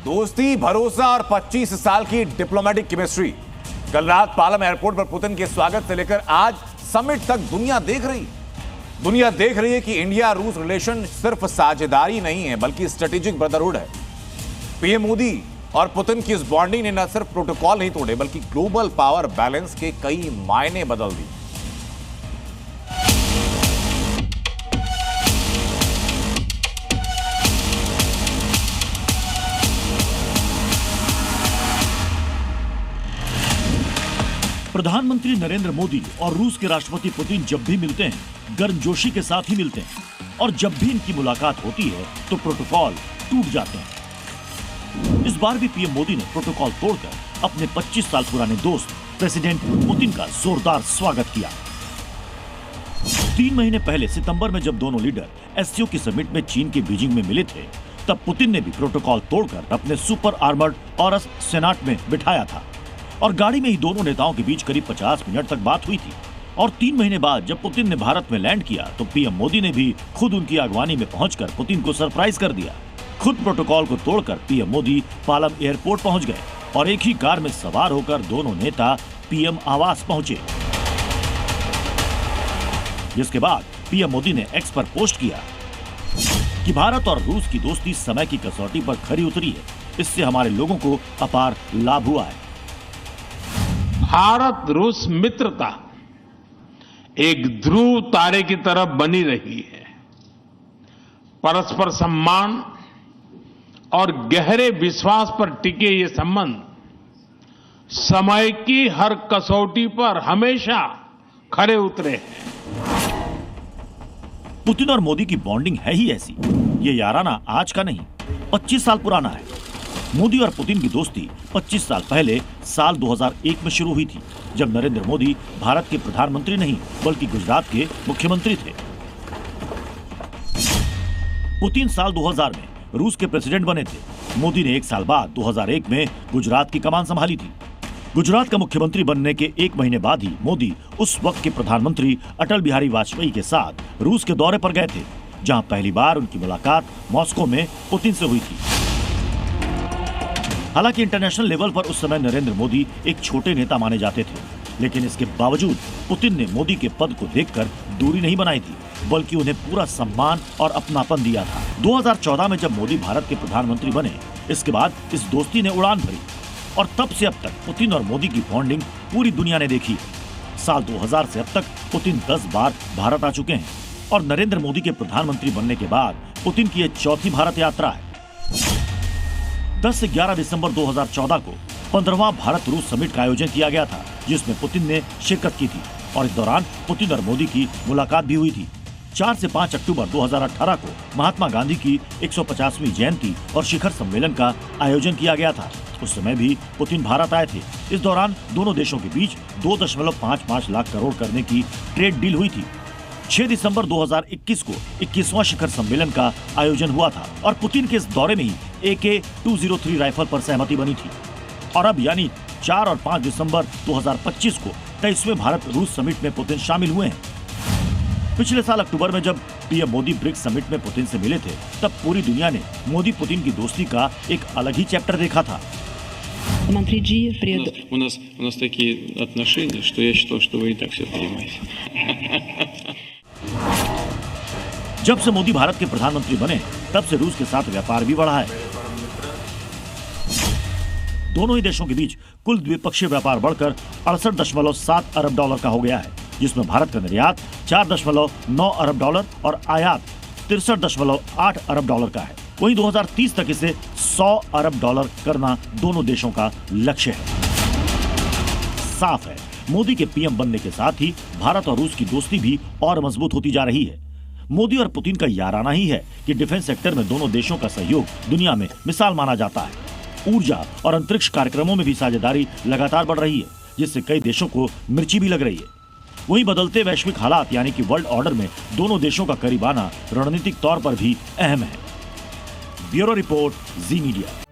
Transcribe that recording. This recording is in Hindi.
दोस्ती, भरोसा और 25 साल की डिप्लोमेटिक केमिस्ट्री। कल रात पालम एयरपोर्ट पर पुतिन के स्वागत से लेकर आज समिट तक दुनिया देख रही है कि इंडिया रूस रिलेशन सिर्फ साझेदारी नहीं है बल्कि स्ट्रेटेजिक ब्रदरहुड है। पीएम मोदी और पुतिन की इस बॉन्डिंग ने न सिर्फ प्रोटोकॉल नहीं तोड़े बल्कि ग्लोबल पावर बैलेंस के कई मायने बदल दिए। प्रधानमंत्री नरेंद्र मोदी और रूस के राष्ट्रपति पुतिन जब भी मिलते हैं गर्मजोशी के साथ ही मिलते हैं और जब भी इनकी मुलाकात होती है तो प्रोटोकॉल टूट जाते हैं। इस बार भी पीएम मोदी ने प्रोटोकॉल तोड़कर अपने 25 साल पुराने दोस्त प्रेसिडेंट पुतिन का जोरदार स्वागत किया। 3 महीने पहले सितंबर में जब दोनों लीडर एससीओ की समिट में चीन के बीजिंग में मिले थे तब पुतिन ने भी प्रोटोकॉल तोड़कर अपने सुपर आर्मर्ड ऑरस सेनाट में बिठाया था और गाड़ी में ही दोनों नेताओं के बीच करीब 50 मिनट तक बात हुई थी। और 3 महीने बाद जब पुतिन ने भारत में लैंड किया तो पीएम मोदी ने भी खुद उनकी अगवानी में पहुंचकर पुतिन को सरप्राइज कर दिया। खुद प्रोटोकॉल को तोड़कर पीएम मोदी पालम एयरपोर्ट पहुंच गए और एक ही कार में सवार होकर दोनों नेता पीएम आवास पहुंचे। जिसके बाद पीएम मोदी ने एक्स पर पोस्ट किया कि भारत और रूस की दोस्ती समय की कसौटी पर खरी उतरी है, इससे हमारे लोगों को अपार लाभ हुआ है। भारत रूस मित्रता एक ध्रुव तारे की तरफ बनी रही है। परस्पर सम्मान और गहरे विश्वास पर टिके ये संबंध समय की हर कसौटी पर हमेशा खरे उतरे हैं। पुतिन और मोदी की बॉन्डिंग है ही ऐसी। ये याराना आज का नहीं, 25 साल पुराना है। मोदी और पुतिन की दोस्ती 25 साल पहले साल 2001 में शुरू हुई थी जब नरेंद्र मोदी भारत के प्रधानमंत्री नहीं बल्कि गुजरात के मुख्यमंत्री थे। पुतिन साल 2000 में रूस के प्रेसिडेंट बने थे। मोदी ने 1 साल बाद 2001 में गुजरात की कमान संभाली थी। गुजरात का मुख्यमंत्री बनने के 1 महीने बाद ही मोदी उस वक्त के प्रधानमंत्री अटल बिहारी वाजपेयी के साथ रूस के दौरे पर गए थे, जहां पहली बार उनकी मुलाकात मॉस्को में पुतिन से हुई थी। हालांकि इंटरनेशनल लेवल पर उस समय नरेंद्र मोदी एक छोटे नेता माने जाते थे, लेकिन इसके बावजूद पुतिन ने मोदी के पद को देखकर दूरी नहीं बनाई थी बल्कि उन्हें पूरा सम्मान और अपनापन दिया था। 2014 में जब मोदी भारत के प्रधानमंत्री बने, इसके बाद इस दोस्ती ने उड़ान भरी और तब से अब तक पुतिन और मोदी की बॉन्डिंग पूरी दुनिया ने देखी है। साल 2000 से अब तक पुतिन 10 बार भारत आ चुके हैं और नरेंद्र मोदी के प्रधानमंत्री बनने के बाद पुतिन की यह चौथी भारत यात्रा है। 10 से 11 दिसंबर 2014 को 15वां भारत रूस समिट का आयोजन किया गया था, जिसमें पुतिन ने शिरकत की थी और इस दौरान पुतिन और मोदी की मुलाकात भी हुई थी। 4 से 5 अक्टूबर 2018 को महात्मा गांधी की 150वीं जयंती और शिखर सम्मेलन का आयोजन किया गया था। उस समय भी पुतिन भारत आए थे। इस दौरान दोनों देशों के बीच 2.55 लाख करोड़ करने की ट्रेड डील हुई थी। 6 दिसंबर 2021 को 21वां शिखर सम्मेलन का आयोजन हुआ था और पुतिन के इस दौरे में ही AK-203 राइफल पर सहमति बनी थी। और अब यानी 4 और 5 दिसंबर 2025 को 23वें भारत रूस समिट में पुतिन शामिल हुए हैं। पिछले साल अक्टूबर में जब पीएम मोदी ब्रिक्स समिट में पुतिन से मिले थे, तब पूरी दुनिया ने मोदी पुतिन की दोस्ती का एक अलग ही चैप्टर देखा था। У нас такие отношения, что я считал, что вы и так все понимаете. जब से मोदी भारत के प्रधानमंत्री बने, तब से रूस के साथ व्यापार भी बढ़ा है। दोनों ही देशों के बीच कुल द्विपक्षीय व्यापार बढ़कर 68.7 अरब डॉलर का हो गया है, जिसमें भारत का निर्यात 4.9 अरब डॉलर और आयात 63.8 अरब डॉलर का है। वहीं 2030 तक इसे 100 अरब डॉलर करना दोनों देशों का लक्ष्य है। साफ है, मोदी के पीएम बनने के साथ ही भारत और रूस की दोस्ती भी और मजबूत होती जा रही है। मोदी और पुतिन का याराना ही है कि डिफेंस सेक्टर में दोनों देशों का सहयोग दुनिया में मिसाल माना जाता है। ऊर्जा और अंतरिक्ष कार्यक्रमों में भी साझेदारी लगातार बढ़ रही है, जिससे कई देशों को मिर्ची भी लग रही है। वहीं बदलते वैश्विक हालात यानी कि वर्ल्ड ऑर्डर में दोनों देशों का करीब आना रणनीतिक तौर पर भी अहम है। ब्यूरो रिपोर्ट, जी मीडिया।